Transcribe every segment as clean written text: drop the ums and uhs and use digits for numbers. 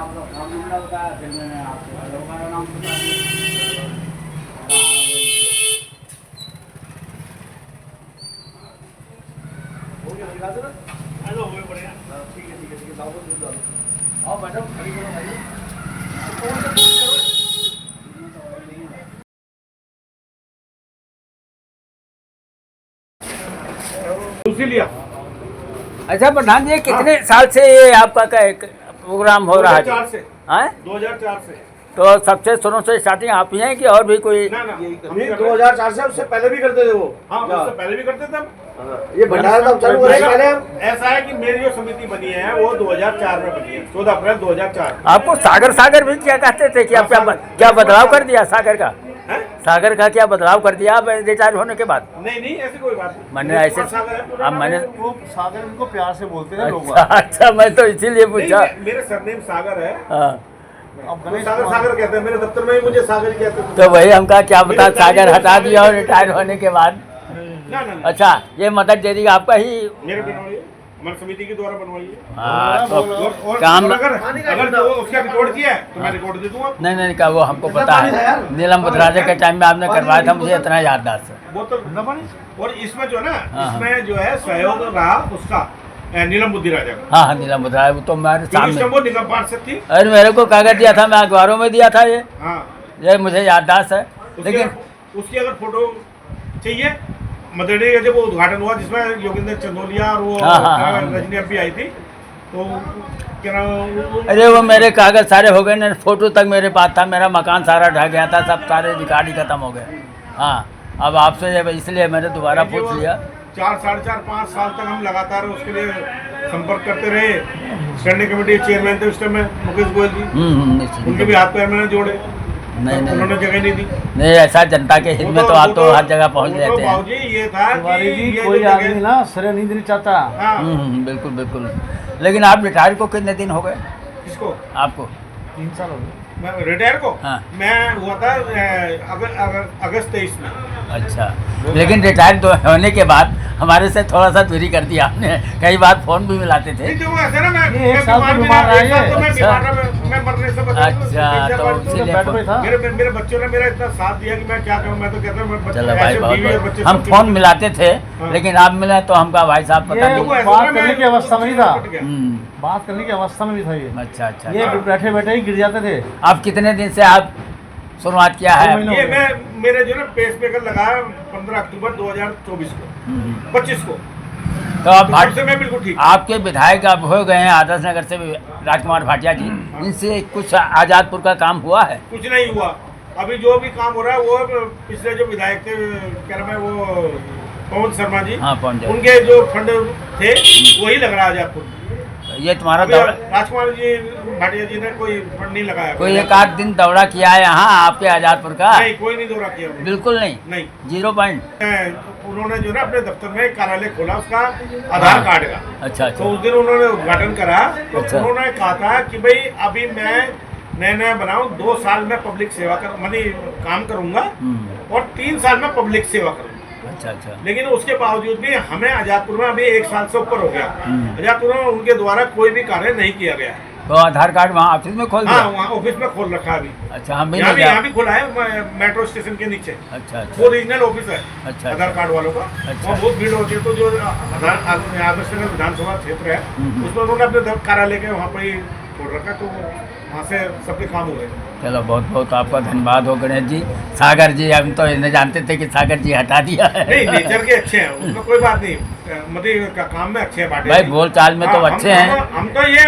आपका phone number बताया, फिर मैंने आपको हेलो का नाम बता दिया। हो गया दिखा दो ना। हेलो हो बढ़िया। ठीक है ठीक है ठीक है, दाओ दूध डालो। आओ मैडम खड़ी करो भाई। कौन सा फोन करो? दूसरी लिया। अच्छा प्रधान जी, कितने साल से ये आपका का एक प्रोग्राम हो रहा है? 2004 से। हैं? 2004 से। तो सबसे शुरू से स्टार्टिंग आप ही हैं कि और भी कोई? ना ना हम ही ये कर रहे हैं। 2004 से, उससे पहले भी करते थे वो। हाँ क्या? उससे पहले भी करते थे हम। ये भंडारा तब चालू हो रहा है पहले हम। ऐसा है कि मेरी जो समिति बनी है वो 2004 में बनी है, 14 अप्रैल 2004। आपको सागर सागर भी क्या कहते थे कि आप क्या बदलाव कर दिया सागर का? हैं? सागर का क्या बदलाव कर दिया आप रिटायर होने के बाद? नहीं नहीं ऐसी कोई बात नहीं। मैंने ऐसे अब मैंने वो सागर उनको प्यार से बोलते हैं लोग। अच्छा अच्छा, मैं तो इसीलिए पूछा। मेरे सरनेम सागर है। हाँ, अब वो सागर सागर कहते हैं, मेरे दफ्तर में ही मुझे सागर ही कहते थे। तो वही हमका क्या बता, सागर हटा दिया और रिटायर होने के बाद। ना ना ना, अच्छा, ये मदर डेयरी आपका ही? मेरे बनवाई है, हमारी समिति के द्वारा बनवाई है। हाँ, तो और काम अगर जो उसका रिकॉर्ड किया है तो मैं रिकॉर्ड दे दूंगा। नहीं नहीं का वो हमको पता है, नीलम बुधराजा के टाइम में आपने करवाया था, मुझे इतना याददाश्त है। वो तो और इसमें जो है ना, हाँ। इसमें जो है सहयोग रहा उसका नीलम बुद्धि राजा का। हाँ हाँ, नीलम बुधराजा, वो तो मेरे क्योंकि उस सामने। टाइम वो निगम पार्षद थी। अरे मेरे को कागज दिया था, मैं अखबारों में दिया था ये हाँ मुझे याददाश्त है। लेकिन उसकी अगर फोटो चाहिए, मदरडे का जब वो उद्घाटन हुआ जिसमें योगेंद्र चंदोलिया और वो हाँ। रजनी अप्पी आई थी, तो क्या नाम, अरे वो मेरे कागज सारे हो गए ना, फोटो तक मेरे पास था, मेरा मकान सारा ढह गया था, सब सारे रिकॉर्ड ही खत्म हो गए। हाँ, अब आपसे इसलिए मैंने दोबारा पूछ लिया। 4 साढ़े 4 5 साल तक हम लगातार उसके लिए संपर्क करते रहे। स्टैंडिंग कमेटी के चेयरमैन थे उस टाइम में मुकेश गोयल जी, निश्चित। उनके भी हाथ पैर मैंने जोड़े, नहीं नहीं उन्होंने जगह नहीं दी। नहीं, ऐसा जनता के हित में तो आप तो हर जगह पहुंच जाते हैं। बाबूजी ये था कि ये कोई जो आदमी जगह- ना श्रेय नहीं देना चाहता। हाँ, बिल्कुल बिल्कुल। लेकिन आप रिटायर को कितने दिन हो गए किसको? आपको? 3 साल हो गए। मैं रिटायर को हाँ। मैं हुआ था अगस्त 23 में। अच्छा, लेकिन रिटायर तो होने के बाद हमारे से थोड़ा सा दूरी कर दिया आपने, कई बार फोन भी मिलाते थे। नहीं देखो ऐसा ना, मैं ये एक मैं साल तो भी बीमार रहा, एक रहा साल तो मैं अच्छा। बीमार रहा, मैं मरने से बचा। अच्छा, तो इसीलिए बेड पे था। मेरे बच्चों ने मेरा इतना साथ दिया कि मैं क्या करूं। मैं तो कहता हूं मैं चलो भाई, ऐसे बहुत बीवी और बच्चे बहुत हम सब फोन मिलाते थे, हाँ। लेकिन आप मिले तो हमका भाई साहब पता ये नहीं। देखो, ऐसा बात ना, मैं- करने की अवस्था में नहीं था। हम्म, बात करने की अवस्था में भी था ये। अच्छा अच्छा। ये बैठे बैठे ही गिर जाते थे। आप कितने दिन से आप शुरुआत किया है? 2 महीने। ये मैं मेरे जो ना पेस मेकर लगाया 15 अक्टूबर 2024 को, 25 को। तो आप तो तब से मैं बिल्कुल ठीक। आपके विधायक अब हो गए हैं आदर्श नगर से राजकुमार भाटिया जी, इनसे कुछ आज़ादपुर का काम हुआ है? कुछ नहीं हुआ। अभी जो भी काम हो रहा है वो पिछले जो विधायक थे, क्या नाम है वो, पवन शर्मा जी, हाँ, पवन जी। उनके जो फंड थे वही लग रहा है आजादपुर। ये तुम्हारा अभी दौरा, राजकुमार जी भाटिया जी ने कोई फंड नहीं लगाया। कोई एक आध दिन दौरा किया है यहाँ आपके आज़ादपुर का? नहीं, कोई नहीं दौरा किया उन्होंने। बिल्कुल नहीं, नहीं। 0 पॉइंट। उन्होंने जो ना अपने दफ्तर में एक कार्यालय खोला उसका आधार कार्ड का। अच्छा तो अच्छा उस दिन उन्होंने उद्घाटन करा, तो अच्छा। उन्होंने कहा था कि भाई अभी मैं नया बनाऊं, 2 साल में पब्लिक सेवा मानी काम करूंगा और 3 साल में पब्लिक सेवा करूंगा। अच्छा अच्छा। लेकिन उसके बावजूद भी हमें आजादपुर में अभी 1 साल से ऊपर हो गया, आजादपुर में उनके द्वारा कोई भी कार्य नहीं किया गया। तो आधार कार्ड वहाँ ऑफिस में खोल हाँ, दिया? वहाँ ऑफिस में खोल रखा है अभी। अच्छा, हम भी यहाँ नहीं भी गया। यहाँ भी खुला है मेट्रो स्टेशन के नीचे। अच्छा वो अच्छा रीजनल ऑफिस है अच्छा। आधार कार्ड वालों का। अच्छा। वहाँ बहुत भीड़ होती है, तो जो आदर्श नगर विधानसभा क्षेत्र है उसमें उन्होंने अपने कार्यालय के वहाँ पर ही छोड़ रखा, तो वहाँ से सबके काम हो गए। चलो, बहुत बहुत आपका धन्यवाद हो गणेश जी। सागर जी, हम तो इन्हें जानते थे कि सागर जी हटा दिया है। नहीं, नेचर के अच्छे हैं, उसमें कोई बात नहीं, मतलब का काम में अच्छे हैं बाटे। भाई बोल चाल में तो हाँ, अच्छे हैं। हम तो ये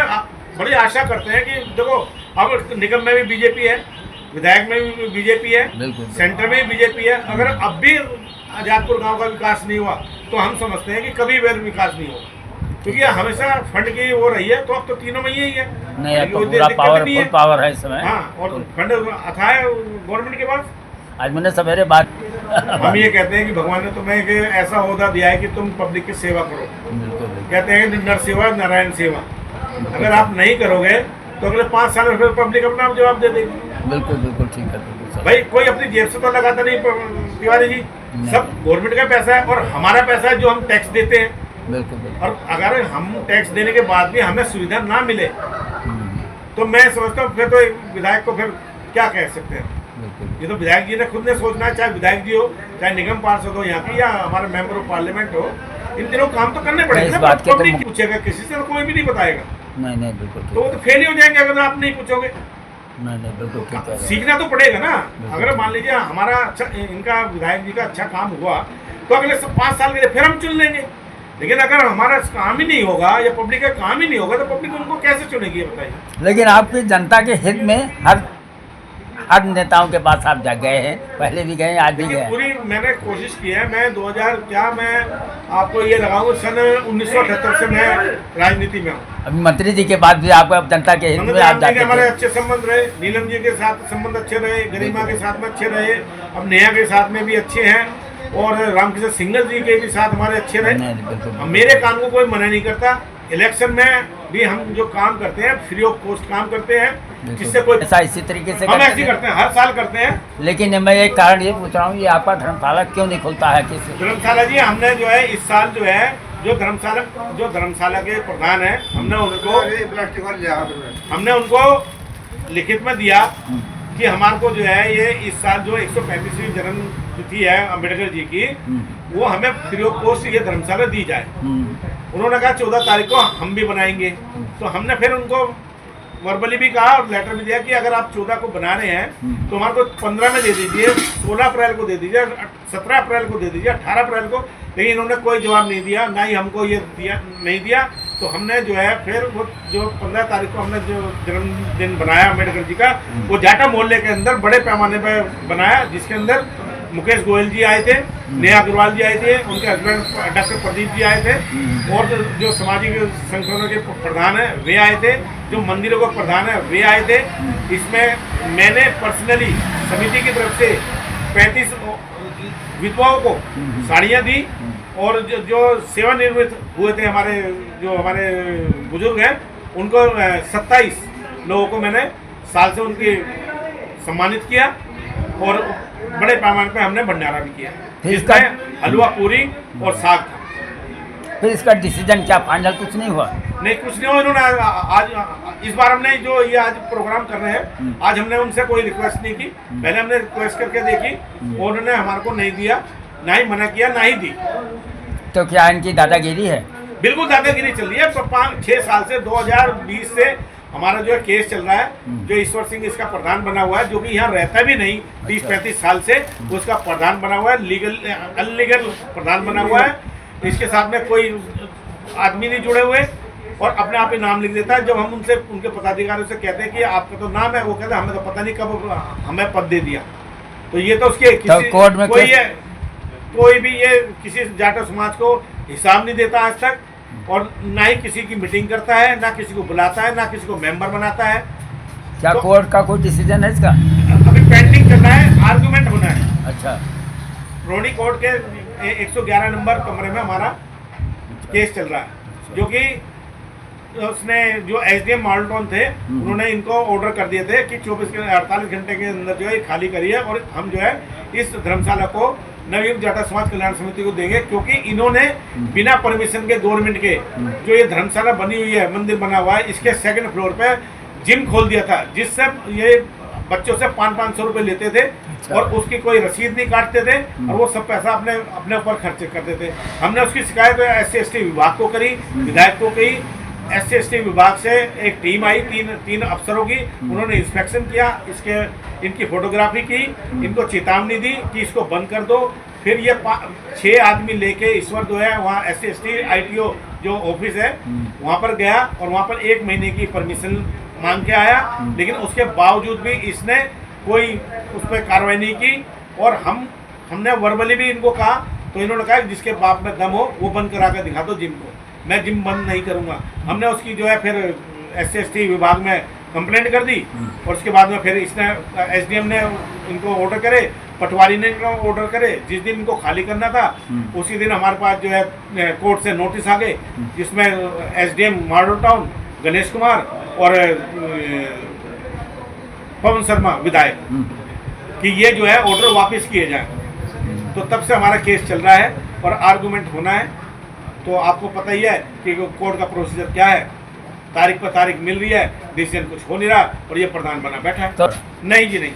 बड़ी आशा करते हैं कि देखो अब निगम में भी बीजेपी है, विधायक में भी बीजेपी है, बिल्कुल। सेंटर में भी बीजेपी है। अगर अब भी आजादपुर गांव का विकास नहीं हुआ तो हम समझते हैं कि कभी भी विकास नहीं होगा, क्योंकि हमेशा फंड की वो रही है। तो अब तो तीनों में ही है, नहीं, अब तो कोई पूरा दिक्कत पावर नहीं फुल है। पावर है इस समय। हाँ, और फंड अथा है गवर्नमेंट के पास। आज मैंने सवेरे बात हम ये कहते हैं कि भगवान ने तुम्हें एक ऐसा ओहदा दिया है कि तुम पब्लिक की सेवा करो। बिल्कुल कहते हैं कि नर सेवा नारायण सेवा, अगर आप नहीं करोगे तो अगले 5 साल में फिर पब्लिक अपना जवाब दे देगी। बिल्कुल बिल्कुल ठीक है, बिल्कुल सर। भाई कोई अपनी जेब से तो लगाता नहीं तिवारी जी, सब गवर्नमेंट का पैसा है और हमारा पैसा है जो हम टैक्स देते हैं। बिल्कुल बिल्कुल। और अगर हम टैक्स देने के बाद भी हमें सुविधा ना मिले तो मैं समझता हूँ फिर तो एक विधायक को फिर क्या कह सकते हैं। बिल्कुल। ये तो विधायक जी ने खुद ने सोचना है, चाहे विधायक जी हो, चाहे निगम पार्षद हो यहाँ की, या हमारे मेंबर ऑफ पार्लियामेंट हो, इन तीनों काम तो करने पड़ेंगे इस ना। बात के तो पब्लिक पूछेगा किसी से, तो कोई भी नहीं बताएगा, नहीं नहीं बिल्कुल ठीक तो वो है। तो फेल ही हो जाएंगे अगर आप नहीं पूछोगे। नहीं नहीं बिल्कुल ठीक है। सीखना तो पड़ेगा ना। अगर मान लीजिए हमारा अच्छा, इनका विधायक जी का अच्छा काम हुआ तो अगले 5 साल के लिए फिर हम चुन लेंगे। लेकिन अगर हमारा काम ही नहीं होगा या पब्लिक का काम ही नहीं होगा तो पब्लिक उनको कैसे चुनेगी, ये बताइए। लेकिन आपकी जनता के हित में हर नेताओं के पास आप जा गए हैं, पहले भी गए आज भी देखिए, गए। पूरी मैंने कोशिश की है। मैं 2000 क्या मैं आपको ये लगाऊंगा, सन 1978 से मैं राजनीति में हूँ। अभी मंत्री जी के बाद भी आपको अब जनता के हित में आप जाते हमारे थे। अच्छे संबंध रहे, नीलम जी के साथ संबंध अच्छे रहे, गरिमा के साथ में अच्छे रहे, अब नेहा के साथ में भी अच्छे हैं, और रामकिशन सिंगल जी के भी साथ हमारे अच्छे रहे। नहीं, बिल्कुल। अब मेरे काम को कोई मना नहीं करता। इलेक्शन में भी हम जो काम करते हैं फ्री ऑफ कॉस्ट काम करते हैं, जिससे कोई ऐसा इसी तरीके से हम ऐसे करते हैं, हर साल करते हैं। लेकिन मैं एक कारण ये पूछ रहा हूँ, ये आपका धर्मशाला क्यों नहीं खुलता है? किस धर्मशाला जी हमने जो है इस साल जो है जो धर्मशाला के प्रधान है, हमने उनको लिखित में दिया कि हमारे को जो है ये इस साल जो 135वीं जन्म तिथि है अम्बेडकर जी की, वो हमें फ्री ऑफ कॉस्ट ये धर्मशाला दी जाए। उन्होंने कहा 14 तारीख को हम भी बनाएंगे। तो हमने फिर उनको वर्बली भी कहा और लेटर भी दिया कि अगर आप 14 को बना रहे हैं तो हमारे को 15 में दे दीजिए, 16 अप्रैल को दे दीजिए, 17 अप्रैल को दे दीजिए, 18 अप्रैल को। लेकिन इन्होंने कोई जवाब नहीं दिया, ना ही हमको ये दिया नहीं दिया। तो हमने जो है फिर वो जो 15 तारीख को हमने जो जन्मदिन बनाया अम्बेडकर जी का, वो जाटा मोहल्ले के अंदर बड़े पैमाने पर बनाया, जिसके अंदर मुकेश गोयल जी आए थे, नेहा अग्रवाल जी आए थे, उनके हस्बैंड डॉक्टर प्रदीप जी आए थे, और जो सामाजिक संगठनों के प्रधान हैं वे आए थे, जो मंदिरों के प्रधान हैं वे आए थे। इसमें मैंने पर्सनली समिति की तरफ से 35 विधवाओं को साड़ियाँ दी, और जो सेवानिवृत्त हुए थे हमारे बुजुर्ग हैं, उनको 27 लोगों को मैंने साल से उनकी सम्मानित किया, और बड़े पैमाने पे हमने भंडारा भी किया, जिसमें हलवा पूरी और साग था। फिर इसका डिसीजन क्या फाइनल कुछ नहीं हुआ? नहीं, कुछ नहीं हुआ। इन्होंने आज इस बार हमने जो ये आज प्रोग्राम कर रहे हैं, आज हमने उनसे कोई रिक्वेस्ट नहीं की। पहले हमने रिक्वेस्ट करके देखी, और उन्होंने हमारे को नहीं दिया, ना ही मना किया, ना ही दी। तो क्या इनकी दादागिरी है? बिल्कुल दादागिरी चल रही है। 5-6 साल से 2020 से हमारा जो है केस चल रहा है, जो ईश्वर सिंह इसका प्रधान बना हुआ है, जो कि यहाँ रहता भी नहीं 30-35 साल से, वो इसका प्रधान बना हुआ है, अनलीगल प्रधान बना हुआ है। इसके साथ में कोई आदमी नहीं जुड़े हुए, और अपने आप ही नाम लिख देता है। जब हम उनसे उनके पदाधिकारियों से कहते हैं कि आपका तो नाम है, वो कहते हैं हमें तो पता नहीं कब हमें पद दे दिया। तो ये तो उसके किसी कोर्ट में कोई भी ये किसी जाटा समाज को हिसाब नहीं देता आज तक, और ना ही किसी की मीटिंग करता है, ना किसी को बुलाता है, ना किसी को मेंबर बनाता है। क्या कोर्ट का कोई डिसीजन है इसका? अभी पेंडिंग करना है, आर्गुमेंट होना है। अच्छा, रोहिणी कोर्ट के 111 नंबर कमरे में हमारा केस चल रहा है, जो कि उसने जो एसडीएम माल्टोन थे, उन्होंने इनको ऑर्डर कर दिए थे कि 48 घंटे के अंदर जो है खाली करिए, और हम जो है इस धर्मशाला को नवयुग जाटा समाज कल्याण समिति को देंगे, क्योंकि इन्होंने बिना परमिशन के गवर्नमेंट के जो ये धर्मशाला बनी हुई है, मंदिर बना हुआ है, इसके 2nd फ्लोर पे जिम खोल दिया था, जिससे ये बच्चों से 500-500 रुपए लेते थे, और उसकी कोई रसीद नहीं काटते थे, और वो सब पैसा अपने ऊपर खर्च करते थे। हमने उसकी शिकायत SC/ST विभाग को करी, विधायक को कही। SC/ST विभाग से एक टीम आई, तीन अफसरों की, उन्होंने इंस्पेक्शन किया, इनकी फोटोग्राफी की, इनको चेतावनी दी कि इसको बंद कर दो। फिर ये 6 आदमी लेके ईश्वर जो है वहाँ SC/ST ITO जो ऑफिस है वहाँ पर गया, और वहाँ पर 1 महीने की परमिशन मांग के आया, लेकिन उसके बावजूद भी इसने कोई उस पर कार्रवाई नहीं की। और हमने वर्बली भी इनको कहा, तो इन्होंने कहा जिसके बाप में दम हो वो बंद करा कर दिखा दो जिम को, मैं जिम बंद नहीं करूँगा। हमने उसकी जो है फिर SC/ST विभाग में कंप्लेंट कर दी, और उसके बाद में फिर इसने SDM ने इनको ऑर्डर करे, पटवारी ने इनको ऑर्डर करे। जिस दिन इनको खाली करना था उसी दिन हमारे पास जो है कोर्ट से नोटिस आ गए, जिसमें SDM model town Ganesh Kumar और पवन शर्मा विधायक कि ये जो है ऑर्डर वापस किए जाए। तो तब से हमारा केस चल रहा है और आर्गूमेंट होना है। तो आपको पता ही है कि कोर्ट का प्रोसीजर क्या है। तारीख पर तारीख मिल रही है, डिसीजन कुछ हो नहीं रहा और ये प्रधान बना बैठा है। तो नहीं जी नहीं,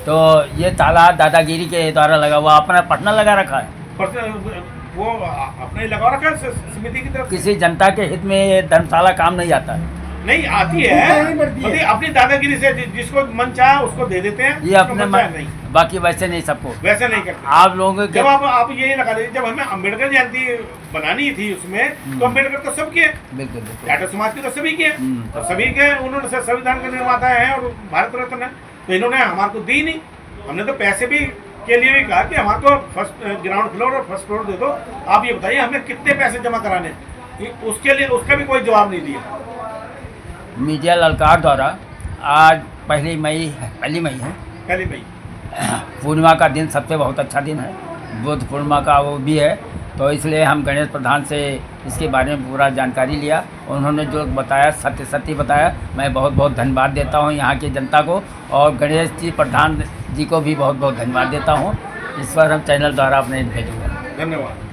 तो ये ताला दादागिरी के द्वारा लगा हुआ, अपना पटना लगा रखा है। पर वो अपने ही लगा रखा है समिति की तरफ से। किसी जनता के हित में ये धर्मशाला काम नहीं आता है। नहीं आती है, मतलब अपनी दादागिरी से जिसको मन चाहे उसको दे देते हैं, ये जिसको अपने मन चाहे नहीं, बाकी वैसे नहीं सबको। वैसे नहीं करते। आप लोगों के जब आप यही लगा दीजिए, जब हमें अम्बेडकर जयंती बनानी थी उसमें, तो अम्बेडकर तो सब किए, बिल्कुल बिल्कुल। जाट समाज के तो सभी किए, तो सभी के उन्होंने संविधान के निर्माता है और भारत रत्न है, तो इन्होंने हमारे को दी नहीं। हमने तो पैसे भी के लिए भी कहा कि हमारे को फर्स्ट ग्राउंड फ्लोर और फर्स्ट फ्लोर दे दो, आप ये बताइए हमें कितने पैसे जमा कराने, उसके लिए उसका भी कोई जवाब नहीं दिया। मीडिया ललकार द्वारा आज पहली मई है, पहली भाई पूर्णिमा का दिन सबसे बहुत अच्छा दिन है, बुद्ध पूर्णिमा का वो भी है, तो इसलिए हम गणेश प्रधान से इसके बारे में पूरा जानकारी लिया। उन्होंने जो बताया सत्य बताया। मैं बहुत बहुत धन्यवाद देता हूँ यहाँ की जनता को, और गणेश जी प्रधान जी को भी बहुत बहुत धन्यवाद देता हूँ। इस पर हम चैनल द्वारा अपने भेजूँगा। धन्यवाद।